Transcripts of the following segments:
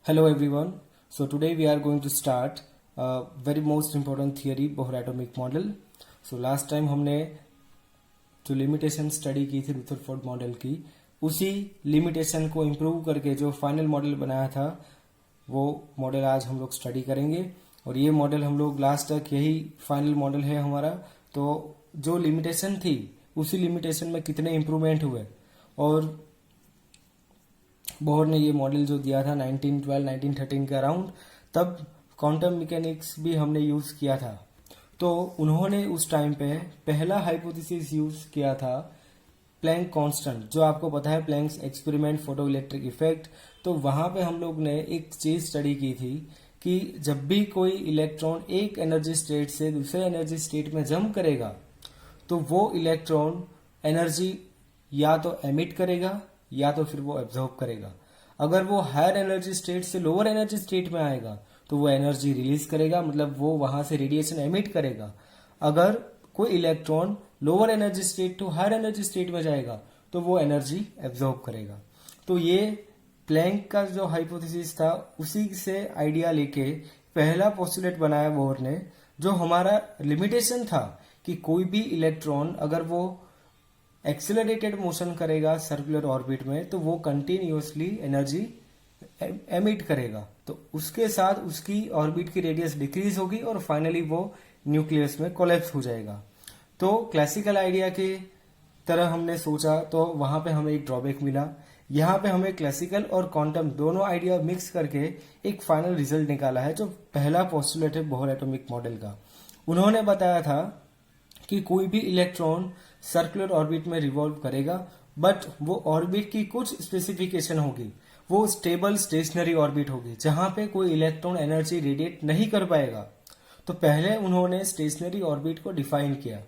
Hello everyone. So today we are going to start a very most important theory Bohr atomic model. So last time हमने जो limitation study की थी Rutherford model की, उसी limitation को improve करके जो फाइनल मॉडल बनाया था वो मॉडल आज हम लोग स्टडी करेंगे। और ये मॉडल हम लोग लास्ट तक यही फाइनल मॉडल है हमारा। तो जो लिमिटेशन थी उसी लिमिटेशन में कितने इम्प्रूवमेंट हुए, और बोहर ने ये मॉडल जो दिया था 1912-1913 के अराउंड, तब क्वांटम मैकेनिक्स भी हमने यूज किया था। तो उन्होंने उस टाइम पे पहला हाइपोथेसिस यूज किया था प्लैंक कांस्टेंट, जो आपको पता है Planck's experiment photoelectric effect. तो वहां पे हम लोग ने एक चीज स्टडी की थी कि जब भी कोई इलेक्ट्रॉन एक एनर्जी स्टेट से दूसरे एनर्जी स्टेट में जंप करेगा तो वो इलेक्ट्रॉन एनर्जी या तो एमिट करेगा या तो फिर वो एब्जॉर्ब करेगा। अगर वो हायर एनर्जी स्टेट से लोअर एनर्जी स्टेट में आएगा तो वो एनर्जी रिलीज करेगा, मतलब वो वहां से रेडिएशन एमिट करेगा। अगर कोई electron lower energy state to higher energy state में जाएगा तो वो एनर्जी एब्जॉर्ब करेगा। तो ये प्लैंक का जो हाइपोथेसिस था उसी से आइडिया लेके पहला पोस्टुलेट बनाया बोहर ने, जो हमारा लिमिटेशन था कि कोई भी इलेक्ट्रॉन अगर वो एक्सेलरेटेड मोशन करेगा सर्कुलर ऑर्बिट में तो वो कंटिन्यूअसली एनर्जी एमिट करेगा। तो उसके साथ उसकी ऑर्बिट की रेडियस डिक्रीज होगी और फाइनली वो न्यूक्लियस में कोलैप्स हो जाएगा। तो क्लासिकल आइडिया के तरह हमने सोचा, तो वहां पे हमें एक ड्रॉबैक मिला। यहाँ पे हमें क्लासिकल और क्वांटम दोनों आइडिया मिक्स करके एक फाइनल रिजल्ट निकाला है, जो पहला पोस्टुलेट है बोहर एटॉमिक मॉडल का। उन्होंने बताया था कि कोई भी इलेक्ट्रॉन सर्कुलर ऑर्बिट में रिवॉल्व करेगा, बट वो ऑर्बिट की कुछ स्पेसिफिकेशन होगी, वो स्टेबल स्टेशनरी ऑर्बिट होगी जहां पे कोई इलेक्ट्रॉन एनर्जी रेडिएट नहीं कर पाएगा। तो पहले उन्होंने स्टेशनरी ऑर्बिट को डिफाइन किया,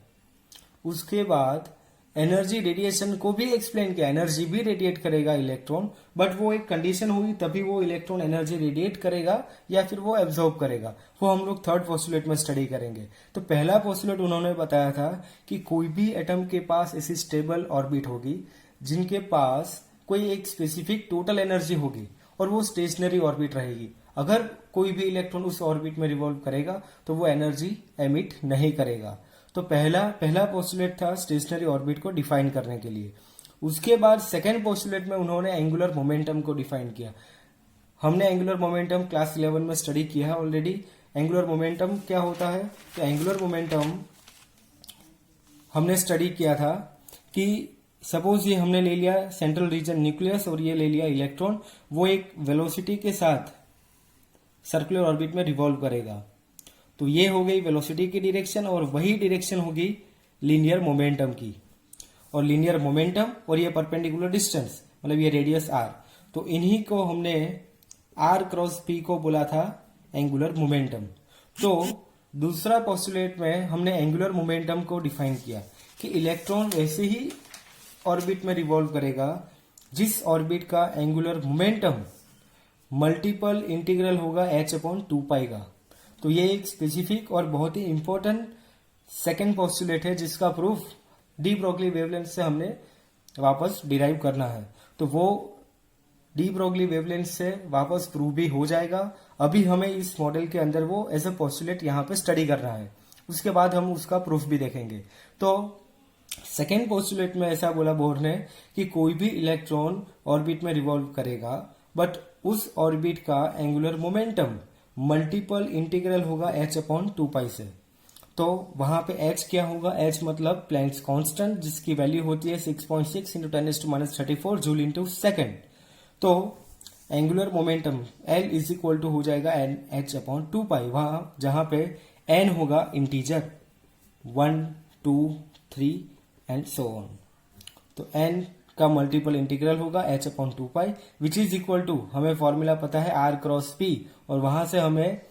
उसके बाद एनर्जी रेडिएशन को भी एक्सप्लेन किया। एनर्जी भी रेडिएट करेगा इलेक्ट्रॉन, बट वो एक कंडीशन हुई तभी वो इलेक्ट्रॉन एनर्जी रेडिएट करेगा या फिर वो एब्जॉर्ब करेगा, वो हम लोग थर्ड पोस्टुलेट में स्टडी करेंगे। तो पहला पोस्टुलेट उन्होंने बताया था कि कोई भी एटम के पास ऐसी स्टेबल ऑर्बिट होगी जिनके पास कोई एक स्पेसिफिक टोटल एनर्जी होगी और वो स्टेशनरी ऑर्बिट रहेगी। अगर कोई भी इलेक्ट्रॉन उस ऑर्बिट में रिवॉल्व करेगा तो वो एनर्जी एमिट नहीं करेगा। तो पहला पोस्टुलेट था स्टेशनरी ऑर्बिट को डिफाइन करने के लिए। उसके बाद सेकेंड पोस्टुलेट में उन्होंने एंगुलर मोमेंटम को डिफाइन किया। हमने एंगुलर मोमेंटम क्लास 11 में स्टडी किया है ऑलरेडी। एंगुलर मोमेंटम क्या होता है? तो एंगुलर मोमेंटम हमने स्टडी किया था कि सपोज ये हमने ले लिया सेंट्रल रीजन न्यूक्लियस और ये ले लिया इलेक्ट्रॉन, वो एक वेलोसिटी के साथ सर्कुलर ऑर्बिट में रिवॉल्व करेगा। तो ये हो गई वेलोसिटी की डायरेक्शन, और वही डायरेक्शन होगी लीनियर मोमेंटम की। और लीनियर मोमेंटम और ये परपेंडिकुलर डिस्टेंस, मतलब ये रेडियस आर, तो इन्हीं को हमने आर क्रॉस पी को बोला था एंगुलर मोमेंटम। तो दूसरा पोस्टुलेट में हमने एंगुलर मोमेंटम को डिफाइन किया कि इलेक्ट्रॉन वैसे ही ऑर्बिट में रिवॉल्व करेगा जिस ऑर्बिट का एंगुलर मोमेंटम मल्टीपल इंटीग्रल होगा h/2π का। तो ये एक स्पेसिफिक और बहुत ही इंपॉर्टेंट सेकेंड पोस्टुलेट है जिसका प्रूफ डी ब्रोगली वेवलेंथ से हमने वापस डिराइव करना है। तो वो डी ब्रोगली वेवलेंथ से वापस प्रूव भी हो जाएगा। अभी हमें इस मॉडल के अंदर वो एज अ पोस्टुलेट यहाँ पे स्टडी करना है, उसके बाद हम उसका प्रूफ भी देखेंगे। तो सेकेंड पोस्टुलेट में ऐसा बोला बोहर ने कि कोई भी इलेक्ट्रॉन ऑर्बिट में रिवॉल्व करेगा, बट उस ऑर्बिट का एंगुलर मोमेंटम मल्टीपल इंटीग्रल होगा h/2π से। तो वहां पे h क्या होगा? h मतलब प्लैंक्स कांस्टेंट, जिसकी वैल्यू होती है 6.6 × 10⁻34 जूल इंटू सेकेंड। तो angular momentum L is equal to हो जाएगा h/2π, वहां जहां पे n होगा इंटीजर 1, 2, 3 एंड सो ऑन। तो n का मल्टीपल इंटीग्रल होगा h/2π which is equal to, हमें फॉर्मूला पता है r क्रॉस p, और वहां से हमें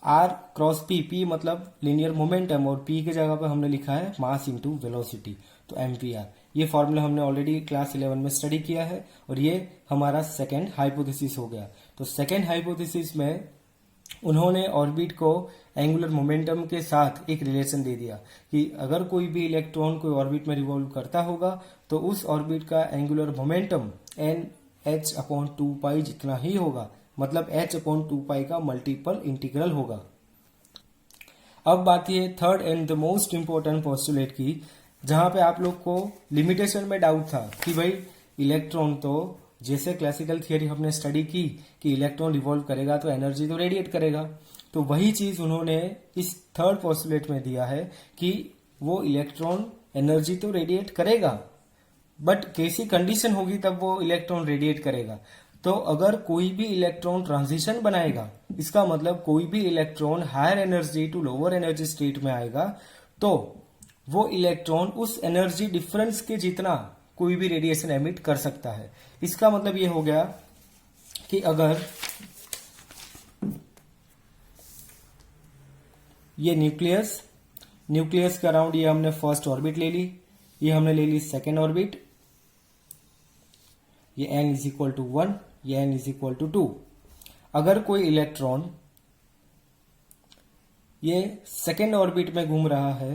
r क्रॉस p मतलब लीनियर मोमेंटम, और p के जगह पे हमने लिखा है मास इनटू वेलोसिटी, तो एम्पियर। ये फॉर्मूला हमने ऑलरेडी क्लास 11 में स्टडी किया है, और ये हमारा सेकेंड हाइपोथेसिस हो गया। तो सेकेंड हाइपोथेसिस में उन्होंने ऑर्बिट को एंगुलर मोमेंटम के साथ एक रिलेशन दे दिया कि अगर कोई भी इलेक्ट्रॉन कोई ऑर्बिट में रिवॉल्व करता होगा तो उस ऑर्बिट का एंगुलर मोमेंटम n h/2π जितना ही होगा, मतलब h/2 का मल्टीपल इंटीग्रल होगा। अब बात है third and the most important postulate की, जहां पे आप लोग को लिमिटेशन में डाउट था कि भाई इलेक्ट्रॉन तो जैसे क्लासिकल थियरी हमने स्टडी की कि इलेक्ट्रॉन रिवॉल्व करेगा तो एनर्जी तो रेडिएट करेगा, तो वही चीज उन्होंने इस थर्ड पोस्टुलेट में दिया है कि वो इलेक्ट्रॉन एनर्जी तो रेडिएट करेगा, बट कैसी कंडीशन होगी तब वो इलेक्ट्रॉन रेडिएट करेगा। तो अगर कोई भी इलेक्ट्रॉन ट्रांजिशन बनाएगा, इसका मतलब कोई भी electron higher energy to lower energy state में आएगा, तो वो इलेक्ट्रॉन उस एनर्जी डिफरेंस के जितना कोई भी रेडिएशन एमिट कर सकता है। इसका मतलब ये हो गया कि अगर ये न्यूक्लियस के अराउंड ये हमने फर्स्ट ऑर्बिट ले ली, ये हमने ले ली सेकेंड ऑर्बिट, ये n इज इक्वल टू 1, ये n इज इक्वल टू 2। अगर कोई इलेक्ट्रॉन ये सेकेंड ऑर्बिट में घूम रहा है,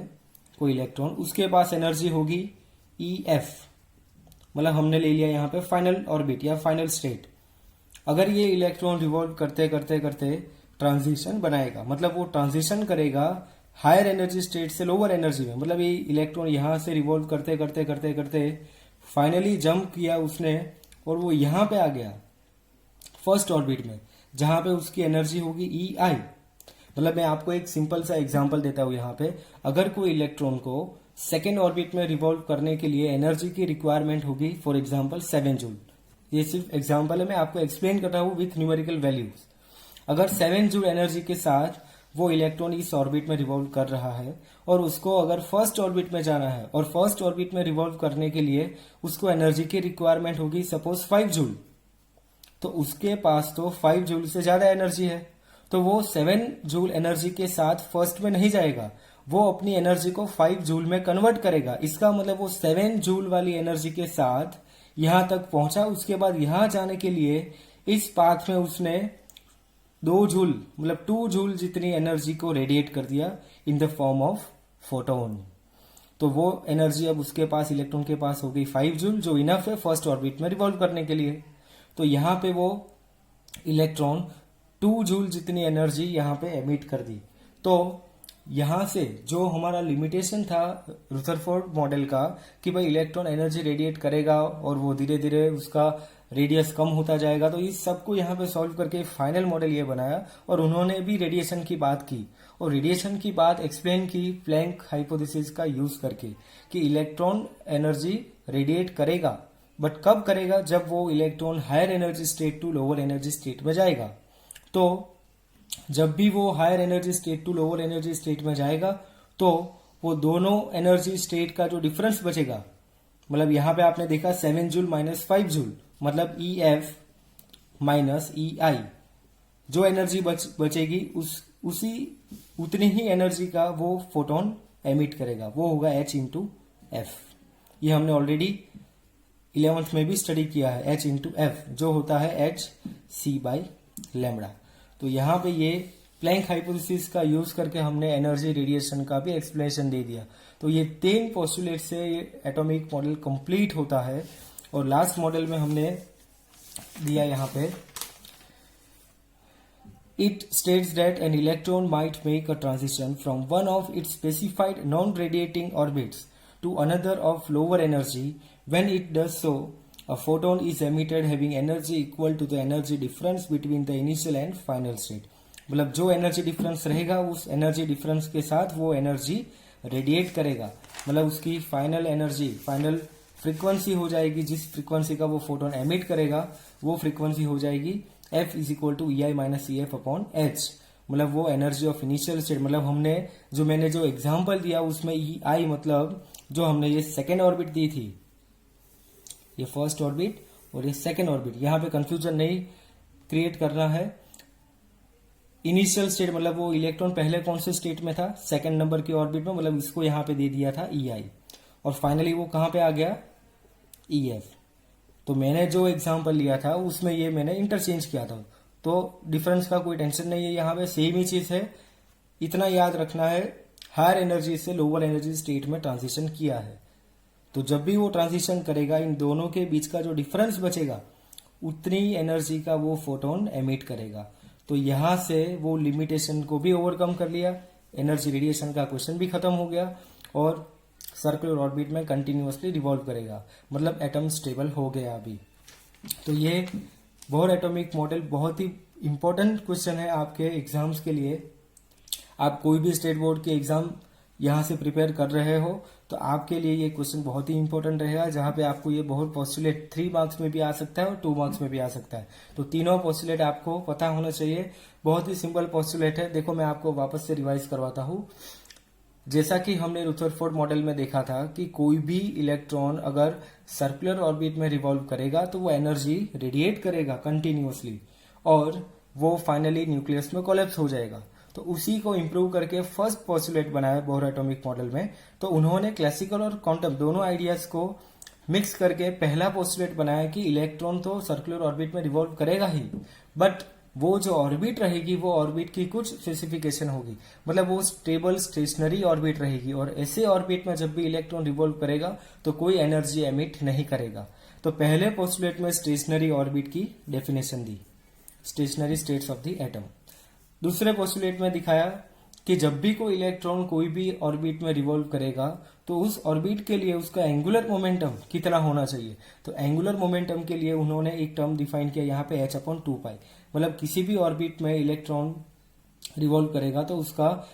कोई इलेक्ट्रॉन, उसके पास एनर्जी होगी EF, मतलब हमने ले लिया यहाँ पे फाइनल ऑर्बिट या फाइनल स्टेट। अगर ये इलेक्ट्रॉन रिवॉल्व करते करते करते ट्रांजिशन बनाएगा, मतलब वो ट्रांजिशन करेगा हायर एनर्जी स्टेट से लोअर एनर्जी में, मतलब ये इलेक्ट्रॉन यहां से रिवॉल्व करते करते करते करते फाइनली जंप किया उसने और वो यहां पे आ गया फर्स्ट ऑर्बिट में, जहां पे उसकी एनर्जी होगी EI। मतलब मैं आपको एक सिंपल सा एग्जांपल देता हूं यहाँ पे, अगर कोई इलेक्ट्रॉन को सेकेंड ऑर्बिट में रिवॉल्व करने के लिए एनर्जी की रिक्वायरमेंट होगी फॉर एग्जांपल 7 जूल। ये सिर्फ एग्जांपल है, मैं आपको एक्सप्लेन कर रहा हूं विथ न्यूमेरिकल वैल्यूज। अगर 7 जूल एनर्जी के साथ वो इलेक्ट्रॉन इस ऑर्बिट में रिवॉल्व कर रहा है और उसको अगर फर्स्ट ऑर्बिट में जाना है और फर्स्ट ऑर्बिट में रिवॉल्व करने के लिए उसको एनर्जी की रिक्वायरमेंट होगी सपोज 5 जूल, तो उसके पास तो 5 जूल से ज्यादा एनर्जी है, तो वो 7 जूल एनर्जी के साथ फर्स्ट में नहीं जाएगा, वो अपनी एनर्जी को 5 जूल में कन्वर्ट करेगा। इसका मतलब वो 7 जूल वाली एनर्जी के साथ यहां तक पहुंचा, उसके बाद यहां जाने के लिए इस पाथ में उसने 2 जूल मतलब 2 जूल जितनी एनर्जी को रेडिएट कर दिया in the form of photon. तो वो एनर्जी अब उसके पास, इलेक्ट्रॉन के पास हो गई 5 जूल, जो इनफ है फर्स्ट ऑर्बिट में रिवॉल्व करने के लिए। तो यहाँ पे वो इलेक्ट्रॉन 2 जूल जितनी एनर्जी यहाँ पे एमिट कर दी। तो यहां से जो हमारा लिमिटेशन था रुदरफोर्ड मॉडल का कि भाई इलेक्ट्रॉन एनर्जी रेडिएट करेगा और वो धीरे धीरे उसका रेडियस कम होता जाएगा, तो इस सबको यहाँ पे सॉल्व करके फाइनल मॉडल ये बनाया। और उन्होंने भी रेडिएशन की बात की और रेडिएशन की बात एक्सप्लेन की प्लैंक हाइपोथेसिस का यूज करके कि इलेक्ट्रॉन एनर्जी रेडिएट करेगा, बट कब करेगा, जब वो electron higher energy state to lower energy state में जाएगा। तो जब भी वो higher energy state to lower energy state में जाएगा तो वो दोनों एनर्जी स्टेट का जो डिफरेंस बचेगा, मतलब यहां पे आपने देखा 7 जूल माइनस 5 जूल, मतलब EF माइनस EI, जो एनर्जी बचेगी उसी उतनी ही एनर्जी का वो फोटोन एमिट करेगा, वो होगा H इंटू F। ये हमने ऑलरेडी 11th में भी स्टडी किया है, H इंटू F जो होता है hc/λ। तो यहाँ पे ये प्लैंक हाइपोथेसिस का यूज करके हमने एनर्जी रेडिएशन का भी एक्सप्लेनेशन दे दिया। तो ये 3 पोस्टुलेट से ये एटॉमिक मॉडल कंप्लीट होता है। और लास्ट मॉडल में हमने दिया यहाँ पे, it states that an electron might make a transition from one of its specified non radiating orbits to another of lower energy. When it does so, a photon is emitted having energy equal to the energy difference between the initial and final state। मतलब जो energy difference रहेगा उस energy difference के साथ वो energy radiate करेगा, मतलब उसकी फाइनल एनर्जी, फाइनल फ्रीक्वेंसी हो जाएगी, जिस फ्रीक्वेंसी का वो फोटोन एमिट करेगा वो फ्रीक्वेंसी हो जाएगी F is equal to EI minus EF upon H। मतलब वो एनर्जी ऑफ इनिशियल स्टेट, मतलब मैंने जो एग्जाम्पल दिया उसमें EI मतलब जो हमने ये सेकेंड ऑर्बिट दी थी, ये फर्स्ट ऑर्बिट और ये सेकेंड ऑर्बिट, यहां पे कंफ्यूजन नहीं क्रिएट करना है। इनिशियल स्टेट मतलब वो इलेक्ट्रॉन पहले कौन से स्टेट में था, सेकेंड नंबर के ऑर्बिट में, मतलब इसको यहां पे दे दिया था EI और फाइनली वो कहां पे आ गया EF। तो मैंने जो एग्जांपल लिया था उसमें ये मैंने इंटरचेंज किया था, तो डिफरेंस का कोई टेंशन नहीं है, यहाँ पे सेम ही चीज है। इतना याद रखना है, हायर एनर्जी से लोअर एनर्जी स्टेट में ट्रांजिशन किया है, तो जब भी वो ट्रांजिशन करेगा इन दोनों के बीच का जो डिफरेंस बचेगा उतनी एनर्जी का वो फोटोन एमिट करेगा। तो यहां से वो लिमिटेशन को भी ओवरकम कर लिया, एनर्जी रेडिएशन का क्वेश्चन भी खत्म हो गया और सर्कुलर ऑर्बिट में कंटिन्यूअसली रिवॉल्व करेगा, मतलब एटम स्टेबल हो गया अभी। तो ये बोर एटॉमिक मॉडल बहुत ही इंपॉर्टेंट क्वेश्चन है आपके एग्जाम्स के लिए। आप कोई भी स्टेट बोर्ड के एग्जाम यहां से प्रिपेयर कर रहे हो तो आपके लिए ये क्वेश्चन बहुत ही इंपॉर्टेंट रहेगा, जहां पे आपको ये बहुत पोस्टुलेट 3 मार्क्स में भी आ सकता है और 2 मार्क्स में भी आ सकता है। तो तीनों पोस्टुलेट आपको पता होना चाहिए। बहुत ही सिंपल पोस्टुलेट है। देखो मैं आपको वापस से रिवाइज करवाता हूं। जैसा कि हमने रुदरफोर्ड मॉडल में देखा था कि कोई भी इलेक्ट्रॉन अगर सर्कुलर ऑर्बिट में रिवॉल्व करेगा तो वो एनर्जी रेडिएट करेगा कंटिन्यूअसली और वो फाइनली न्यूक्लियस में कोलैप्स हो जाएगा। तो उसी को इंप्रूव करके फर्स्ट पोस्टुलेट बनाया बोर एटॉमिक मॉडल में। तो उन्होंने क्लासिकल और क्वांटम दोनों आइडियाज को मिक्स करके पहला पोस्टुलेट बनाया कि इलेक्ट्रॉन तो सर्कुलर ऑर्बिट में रिवॉल्व करेगा ही, बट वो जो ऑर्बिट रहेगी वो ऑर्बिट की कुछ स्पेसिफिकेशन होगी, मतलब वो स्टेबल स्टेशनरी ऑर्बिट रहेगी और ऐसे ऑर्बिट में जब भी इलेक्ट्रॉन रिवॉल्व करेगा तो कोई एनर्जी एमिट नहीं करेगा। तो पहले पोस्टुलेट में स्टेशनरी ऑर्बिट की definition the, stationery states of the atom. दूसरे पोस्टुलेट में दिखाया कि जब भी कोई इलेक्ट्रॉन कोई भी ऑर्बिट में रिवॉल्व करेगा तो उस ऑर्बिट के लिए उसका एंगुलर मोमेंटम कितना होना चाहिए। तो एंगुलर मोमेंटम के लिए उन्होंने एक टर्म डिफाइन किया यहाँ पे h/2π, मतलब किसी भी ऑर्बिट में इलेक्ट्रॉन रिवॉल्व करेगा तो उसका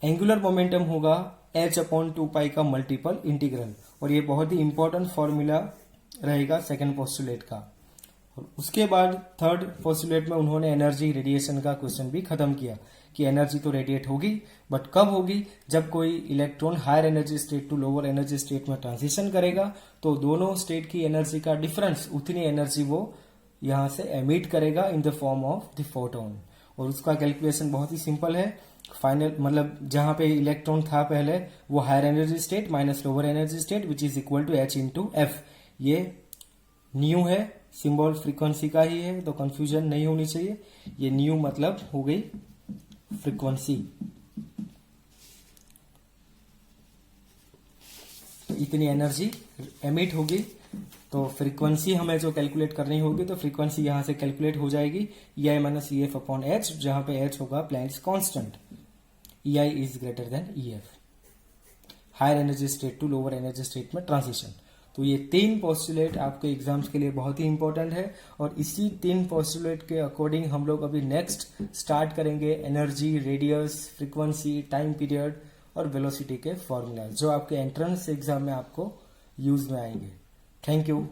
एंगुलर मोमेंटम होगा h/2π का मल्टीपल इंटीग्रल, और ये बहुत ही इंपॉर्टेंट फॉर्मूला रहेगा सेकेंड पोस्टुलेट का। और उसके बाद थर्ड पोस्टुलेट में उन्होंने एनर्जी रेडिएशन का क्वेश्चन भी खत्म किया कि एनर्जी तो रेडिएट होगी, बट कब होगी, जब कोई electron higher energy state to lower energy state में ट्रांजिशन करेगा तो दोनों स्टेट की एनर्जी का डिफरेंस, उतनी एनर्जी वो यहां से एमिट करेगा in the form of the photon. और उसका कैलकुलेशन बहुत ही सिंपल है। फाइनल मतलब जहां पे इलेक्ट्रॉन था पहले वो higher energy state minus lower energy state which is equal to h/f। ये न्यू है, सिंबल फ्रीक्वेंसी का ही है, तो कंफ्यूजन नहीं होनी चाहिए। ये न्यू मतलब हो गई फ्रीक्वेंसी। तो इतनी एनर्जी एमिट होगी, तो फ्रीक्वेंसी हमें जो कैलकुलेट करनी होगी तो फ्रीक्वेंसी यहां से कैलकुलेट हो जाएगी EI - EF/h, जहां पे h होगा Planck's constant, EI is greater than EF, higher energy state to lower energy state में ट्रांजिशन। तो ये 3 पोस्टुलेट आपके एग्जाम्स के लिए बहुत ही इंपॉर्टेंट है और इसी 3 पोस्टुलेट के अकॉर्डिंग हम लोग अभी नेक्स्ट स्टार्ट करेंगे energy, radius, frequency, time period और वेलोसिटी के फॉर्मूला जो आपके एंट्रेंस एग्जाम में आपको यूज में आएंगे। Thank you.